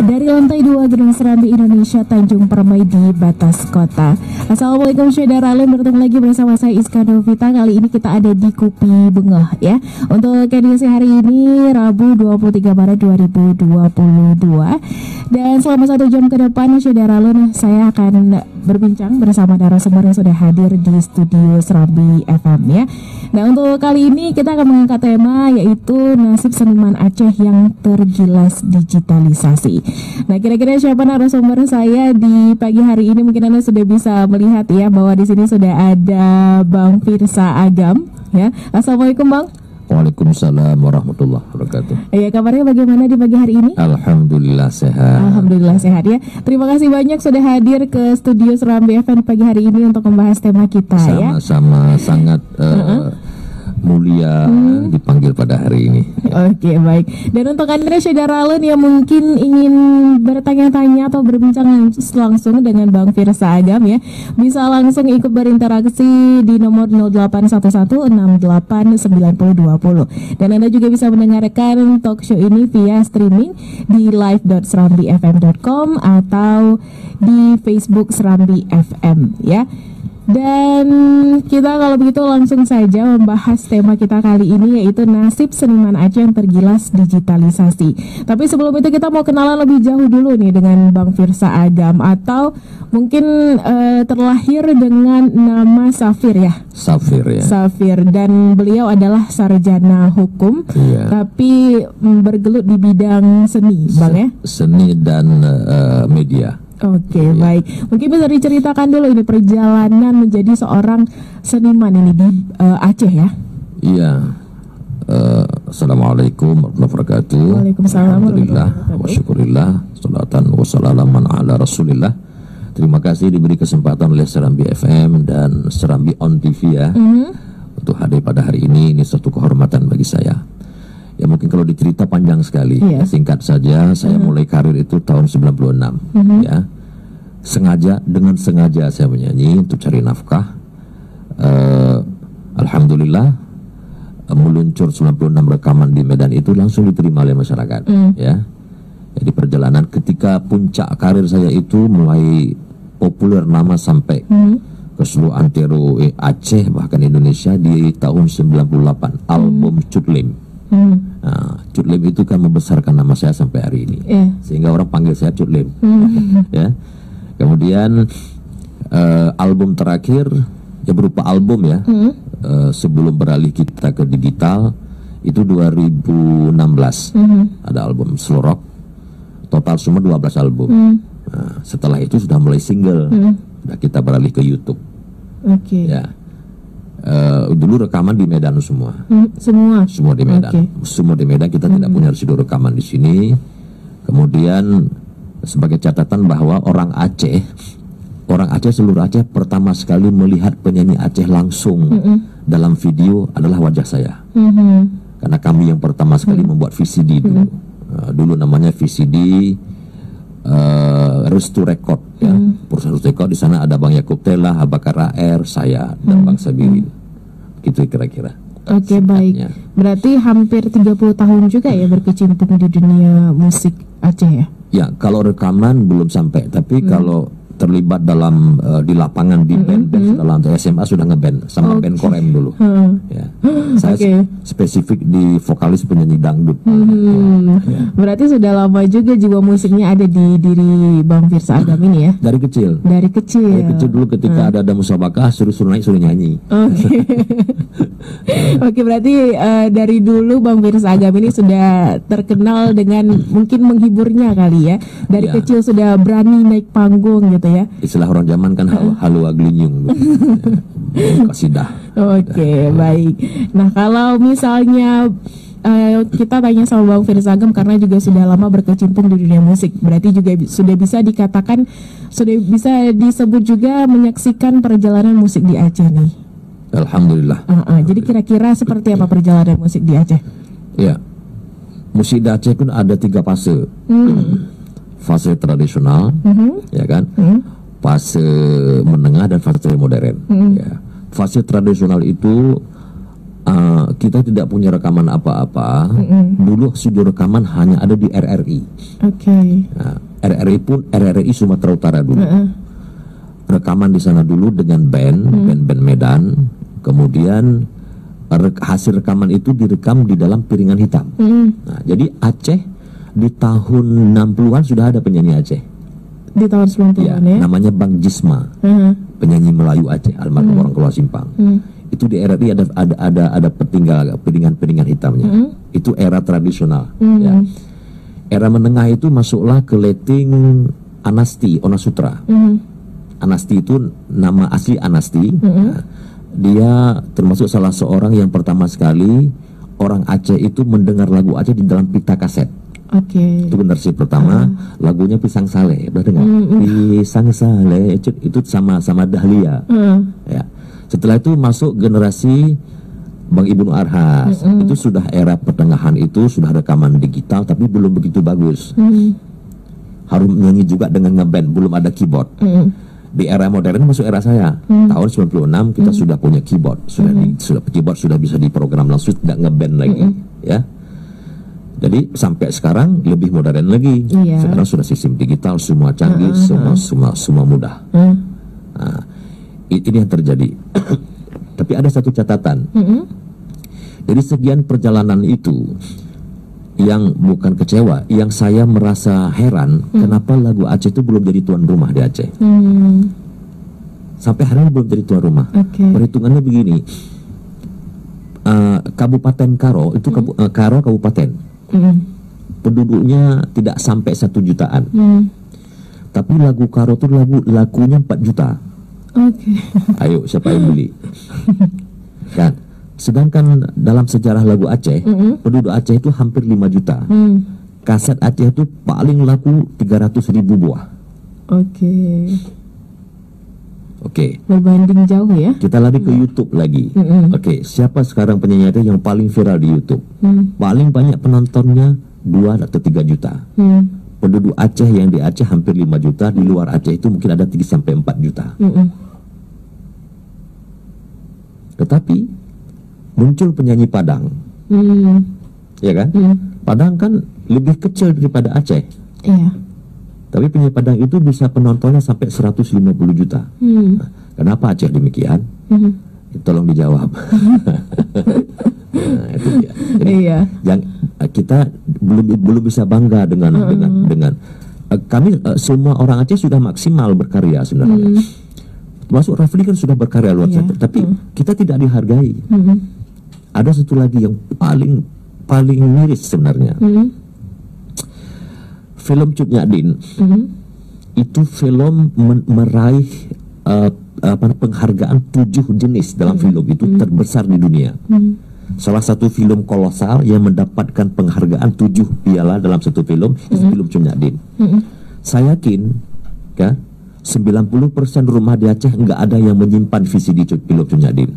Dari lantai 2 Gedung Serambi Indonesia Tanjung Permai di batas kota. Assalamualaikum saudara, bertemu lagi bersama saya Iska Novita. Kali ini kita ada di Kopi Bengah ya. Untuk edisi hari ini Rabu 23 Maret 2022. Dan selama 1 jam ke depan saudara, saya akan berbincang bersama narasumber yang sudah hadir di studio Serambi FM ya. Nah, untuk kali ini kita akan mengangkat tema yaitu nasib seniman Aceh yang tergilas digitalisasi. Nah, kira-kira siapa narasumber saya di pagi hari ini? Mungkin Anda sudah bisa melihat ya bahwa di sini sudah ada Bang Firsa Agam ya. Assalamualaikum Bang. Waalaikumsalam warahmatullahi wabarakatuh. Ya, kabarnya bagaimana di pagi hari ini? Alhamdulillah sehat. Alhamdulillah sehat ya. Terima kasih banyak sudah hadir ke studio Serambi FM pagi hari ini untuk membahas tema kita. Sama-sama ya. Sangat mulia dipanggil pada hari ini. Oke, baik. Dan untuk Anda saudara yang mungkin ingin bertanya-tanya atau berbincang langsung dengan Bang Firsa Agam ya, bisa langsung ikut berinteraksi di nomor 0811689020. Dan Anda juga bisa mendengarkan talk show ini via streaming di live.serambifm.com atau di Facebook Serambi FM ya. Dan kita kalau begitu langsung saja membahas tema kita kali ini yaitu nasib seniman Aceh yang tergilas digitalisasi. Tapi sebelum itu kita mau kenalan lebih jauh dulu nih dengan Bang Firsa Agam, atau mungkin terlahir dengan nama Safir ya. Safir ya. Safir, dan beliau adalah sarjana hukum, tapi bergelut di bidang seni, Bang ya. Seni dan media. Oke, baik. Mungkin bisa diceritakan dulu ini perjalanan menjadi seorang seniman ini di Aceh ya. Iya. Assalamualaikum warahmatullahi wabarakatuh. Waalaikumsalam. Alhamdulillah wa syukurillah, salatan wa salaman ala rasulillah. Terima kasih diberi kesempatan oleh Serambi FM dan Serambi On TV ya, untuk hadir pada hari ini. Ini suatu kehormatan bagi saya. Ya, mungkin kalau dicerita panjang sekali, singkat saja. Saya mulai karir itu tahun 96 ya. Dengan sengaja saya menyanyi untuk cari nafkah. Alhamdulillah meluncur 96 rekaman di Medan itu langsung diterima oleh masyarakat ya. Jadi perjalanan ketika puncak karir saya itu mulai populer nama sampai ke seluruh antero Aceh bahkan Indonesia di tahun 98, album Cutlim. Nah, Cutlim itu kan membesarkan nama saya sampai hari ini, sehingga orang panggil saya Cutlim. Ya. Kemudian album terakhir ya berupa album ya, sebelum beralih kita ke digital itu 2016 ada album Slow Rock, total semua 12 album. Nah, setelah itu sudah mulai single, sudah kita beralih ke YouTube. Ya. Dulu rekaman di Medan semua. Semua di Medan. Semua di Medan, kita tidak punya studio rekaman di sini. Kemudian sebagai catatan bahwa orang Aceh seluruh Aceh pertama sekali melihat penyanyi Aceh langsung dalam video adalah wajah saya. Karena kami yang pertama sekali membuat VCD dulu. Dulu namanya VCD Restu Record ya. Perusahaan Restu Record, di sana ada Bang Yakub Telah, Abakar AR, saya dan Bang Sabirin. Itu kira-kira. Oke, baik. Berarti hampir 30 tahun juga ya berkecimpung di dunia musik Aceh ya? Ya, kalau rekaman belum sampai, tapi kalau terlibat dalam di lapangan di band dalam SMA sudah ngeband sama band Korem dulu. Ya. Saya spesifik di vokalis penyanyi dangdut. Ya. Berarti sudah lama juga jiwa musiknya ada di diri Bang Firsa Agam ini ya? Dari kecil. Dari kecil dulu ketika ada musabakah suruh naik suruh nyanyi. Oke, berarti dari dulu Bang Firsa Agam ini sudah terkenal dengan mungkin menghiburnya kali ya. Dari kecil sudah berani naik panggung gitu ya. Istilah orang zaman kan halua gelinyung. Kasidah. Oke, baik. Nah, kalau misalnya kita tanya sama Bang Firsa Agam karena juga sudah lama berkecimpung di dunia musik, berarti juga sudah bisa dikatakan, sudah bisa disebut juga menyaksikan perjalanan musik di Aceh nih. Alhamdulillah. Jadi kira-kira seperti apa perjalanan musik di Aceh? Ya, musik di Aceh pun ada 3 fase. Fase tradisional, ya kan, fase menengah dan fase modern. Ya. Fase tradisional itu kita tidak punya rekaman apa-apa. Dulu studio rekaman hanya ada di RRI. Nah, RRI pun RRI Sumatera Utara dulu. Rekaman di sana dulu dengan band Medan. Kemudian hasil rekaman itu direkam di dalam piringan hitam. Nah, jadi Aceh di tahun 60-an sudah ada penyanyi Aceh. Di tahun 90-an ya? Namanya Bang Jisma, penyanyi Melayu Aceh, almarhum orang Keluar Simpang. Itu di RRI ada piringan hitamnya. Itu era tradisional. Ya. Era menengah itu masuklah ke letting Anasti Onasutra. Anasti itu nama asli Anasti. Nah, dia termasuk salah seorang yang pertama sekali orang Aceh itu mendengar lagu Aceh di dalam pita kaset. Itu generasi pertama. Lagunya Pisang Saleh, udah dengar? Pisang Saleh itu sama Dahlia. Ya. Setelah itu masuk generasi Bang Ibnu Arhas. Itu sudah era pertengahan, itu sudah rekaman digital tapi belum begitu bagus. Harus nyanyi juga dengan ngeband, belum ada keyboard. Di era modern masuk era saya. Tahun 96 kita sudah punya keyboard, keyboard sudah bisa diprogram langsung, tidak ngeband lagi, ya. Jadi sampai sekarang lebih modern lagi. Sekarang sudah sistem digital, semua canggih, semua mudah. Nah, ini yang terjadi. Tapi ada satu catatan. Jadi sekian perjalanan itu, yang bukan kecewa, yang saya merasa heran, kenapa lagu Aceh itu belum jadi tuan rumah di Aceh. Sampai hari ini belum jadi tuan rumah. Perhitungannya begini, Kabupaten Karo itu Karo kabupaten, penduduknya tidak sampai 1 jutaan. Tapi lagu Karo itu lagunya 4 juta. Ayo, siapa yang beli? Kan? Sedangkan dalam sejarah lagu Aceh, penduduk Aceh itu hampir 5 juta. Kaset Aceh itu paling laku 300.000 buah. Oke. Berbanding jauh ya. Kita lari ke YouTube lagi. Oke, siapa sekarang penyanyi Aceh yang paling viral di YouTube? Paling banyak penontonnya 2 atau 3 juta. Penduduk Aceh yang di Aceh hampir 5 juta, di luar Aceh itu mungkin ada 3 sampai 4 juta. Tetapi muncul penyanyi Padang, ya kan? Padang kan lebih kecil daripada Aceh. Tapi penyanyi Padang itu bisa penontonnya sampai 150 juta. Nah, kenapa Aceh demikian? Tolong dijawab. Nah, itu dia. Jadi, yang kita belum bisa bangga dengan kami semua orang Aceh sudah maksimal berkarya sebenarnya. Termasuk Rafli kan sudah berkarya luar biasa, tapi kita tidak dihargai. Ada satu lagi yang paling miris sebenarnya. Film Cut Nyak Din itu film meraih penghargaan 7 jenis dalam film itu, terbesar di dunia. Salah satu film kolosal yang mendapatkan penghargaan 7 piala dalam satu film itu film Cut Nyak Din. Saya yakin kan 90% rumah di Aceh nggak ada yang menyimpan VCD film Cut Nyak Din.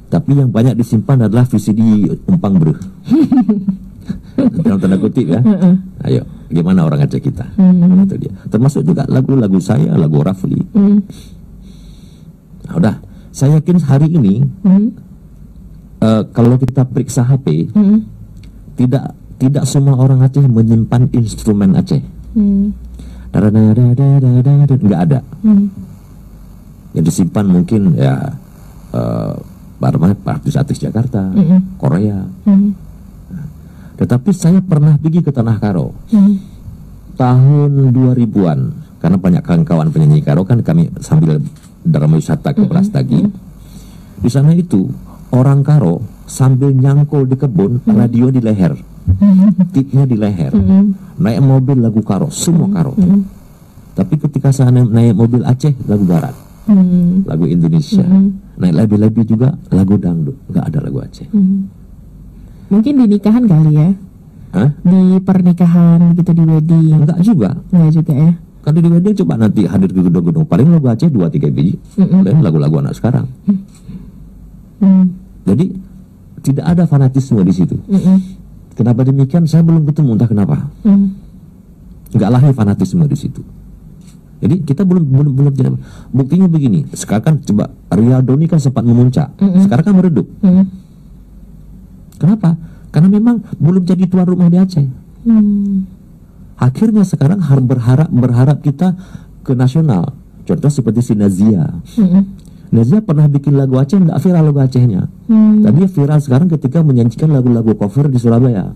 Tapi yang banyak disimpan adalah VCD umpang bro. Dalam tanda kutip ya. Ayo, gimana orang Aceh kita? Itu dia. Termasuk juga lagu-lagu saya, lagu Rafli. Nah, udah, saya yakin hari ini kalau kita periksa HP, tidak semua orang Aceh menyimpan instrumen Aceh. Nggak ada. Yang disimpan mungkin ya artis-artis Jakarta, Korea. Tetapi saya pernah pergi ke Tanah Karo tahun 2000-an, karena banyak kawan-kawan penyanyi Karo kan, kami sambil drama wisata ke Brastagi. Di sana itu orang Karo sambil nyangkul di kebun, radio di leher, tipnya di leher, naik mobil lagu Karo, semua Karo. Tapi ketika saya naik mobil Aceh, lagu Barat, lagu Indonesia, naik lebih-lebih juga lagu dangdut, nggak ada lagu Aceh. Mungkin di nikahan kali ya? Di pernikahan gitu, di wedding? Enggak juga ya? Kalau di wedding coba nanti hadir ke gedung-gedung, paling lagu Aceh 2-3 biji, lain lagu-lagu anak sekarang. Jadi tidak ada fanatisme di situ. Kenapa demikian? Saya belum ketemu, entah kenapa. Enggak lahir fanatisme di situ. Jadi kita belum buktinya begini. Sekarang kan coba Rialdo ini kan sempat memuncak, sekarang kan meredup. Kenapa? Karena memang belum jadi tuan rumah di Aceh. Akhirnya sekarang berharap kita ke nasional. Contoh seperti si Nazia. Nazia pernah bikin lagu Aceh, tidak viral lagu Acehnya. Tapi dia viral sekarang ketika menyanyikan lagu-lagu cover di Surabaya.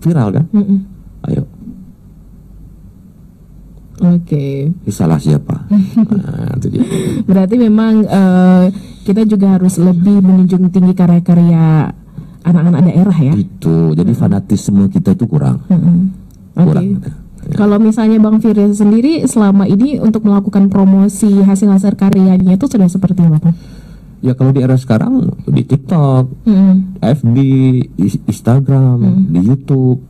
Viral kan? Ayo. Oke. Salah siapa? Nah, itu dia. Berarti memang kita juga harus lebih menjunjung tinggi karya-karya anak-anak daerah ya. Itu. Jadi fanatisme kita itu kurang. Oke. Kalau misalnya Bang Firza sendiri selama ini untuk melakukan promosi hasil-hasil karyanya itu sudah seperti apa? Ya kalau di era sekarang di TikTok, FB, Instagram, di YouTube,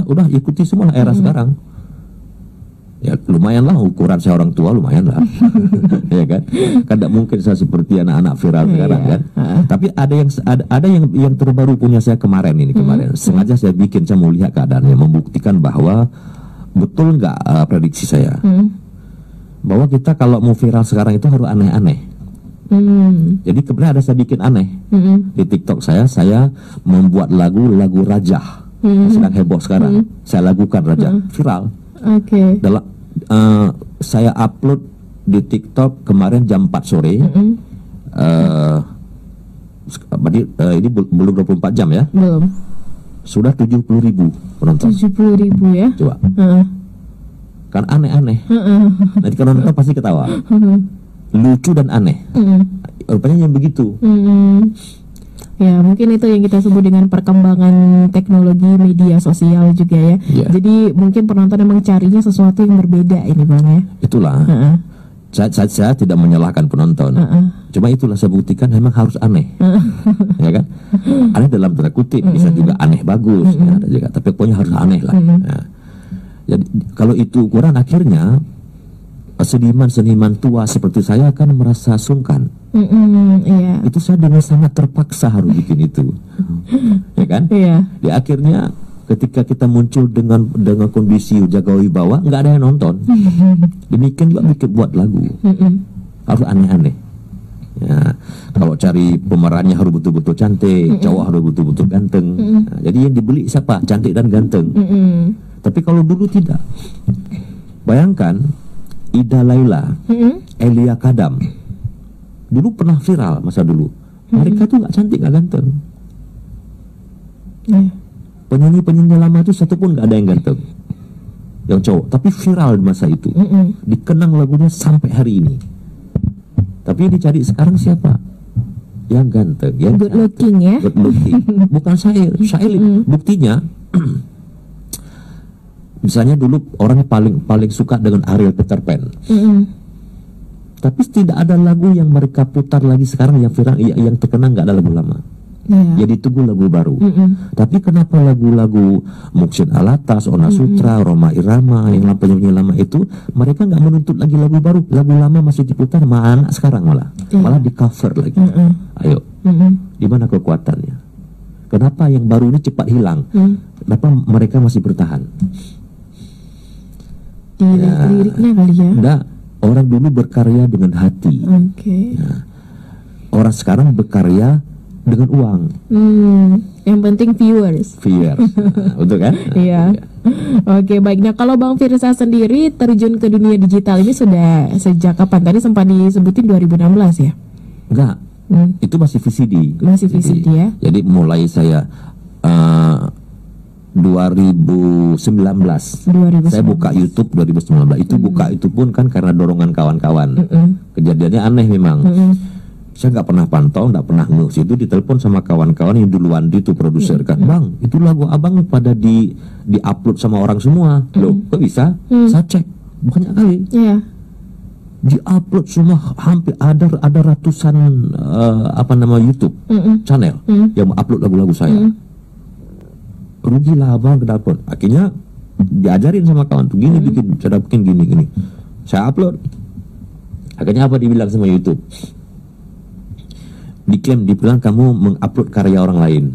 udah ikuti semua lah era sekarang. Ya lumayan lah ukuran saya orang tua, lumayan lah. Ya kan? Kan tidak mungkin saya seperti anak-anak viral sekarang kan. Tapi ada yang terbaru punya saya kemarin. Sengaja saya bikin, saya mau lihat keadaannya, membuktikan bahwa betul nggak prediksi saya. Bahwa kita kalau mau viral sekarang itu harus aneh-aneh. Jadi kebetulan ada saya bikin aneh. Di TikTok saya membuat lagu rajah. Sedang heboh sekarang. Saya lakukan rajah, viral. Saya upload di TikTok kemarin jam 4 sore. Ini belum 24 jam ya? Belum. Sudah 70.000 penonton. 70.000 ya? Coba. Kan aneh-aneh. Nanti kalau nonton pasti ketawa. Lucu dan aneh. Rupanya yang begitu. Ya mungkin itu yang kita sebut dengan perkembangan teknologi media sosial juga ya. Jadi mungkin penonton memang carinya sesuatu yang berbeda ini Bang ya. Itulah. Saya tidak menyalahkan penonton. Cuma itulah saya buktikan memang harus aneh. Ya kan? Aneh dalam tanda kutip, bisa juga aneh bagus. Ya, ada juga. Tapi pokoknya harus aneh lah. Nah, jadi kalau itu ukuran akhirnya seniman tua seperti saya akan merasa sungkan. Itu saya dengan sangat terpaksa harus bikin itu. Ya kan? Di akhirnya ketika kita muncul dengan kondisi jaga wibawa, nggak ada yang nonton. Demikian juga buat lagu harus aneh-aneh. Ya, kalau cari pemerannya harus betul-betul cantik, cowok harus betul-betul ganteng. Nah, jadi yang dibeli siapa? Cantik dan ganteng. Tapi kalau dulu tidak. Bayangkan Ida Laila, Elia Kadam, dulu pernah viral masa dulu. Mereka tuh nggak cantik, nggak ganteng. Penyanyi-penyanyi lama itu satu pun nggak ada yang ganteng, yang cowok. Tapi viral di masa itu, dikenang lagunya sampai hari ini. Tapi yang dicari sekarang siapa? Yang ganteng, yang good looking ya. Good looking. Bukan syair. Buktinya. Misalnya dulu orang paling suka dengan Ariel Peter Pan. Tapi tidak ada lagu yang mereka putar lagi sekarang yang viral, yang terkenang, nggak ada lagu lama. Ya ditunggu lagu baru. Tapi kenapa lagu-lagu Muksin Alatas, Ona Sutra, Roma Irama, yang penyanyi lama itu mereka nggak menuntut lagi lagu baru, lagu lama masih diputar, anak sekarang malah di cover lagi. Ayo, di mana kekuatannya? Kenapa yang baru ini cepat hilang? Kenapa mereka masih bertahan? Liriknya kali ya. Enggak, orang dulu berkarya dengan hati. Nah, orang sekarang berkarya dengan uang. Yang penting viewers. Nah, betul kan? Iya. Oke, baik. Nah, kalau Bang Firza sendiri terjun ke dunia digital ini sudah sejak kapan? Tadi sempat disebutin 2016 ya? Enggak. Itu masih VCD. Masih VCD ya. Jadi mulai saya 2019 saya buka YouTube 2019. Itu buka itu pun kan karena dorongan kawan-kawan. Kejadiannya aneh memang. Saya nggak pernah pantau, nggak pernah ngurus itu, ditelepon sama kawan-kawan yang duluan itu produser kan, Bang, itu lagu abang pada di upload sama orang semua. Loh, kok bisa? Saya cek banyak kali. Di upload semua, hampir ada ratusan YouTube channel yang upload lagu-lagu saya. Rugilah abang ke dapur. Akhirnya diajarin sama kawan tuh, gini bikin, cara bikin gini. Saya upload. Akhirnya apa dibilang sama YouTube? Dibilang kamu mengupload karya orang lain.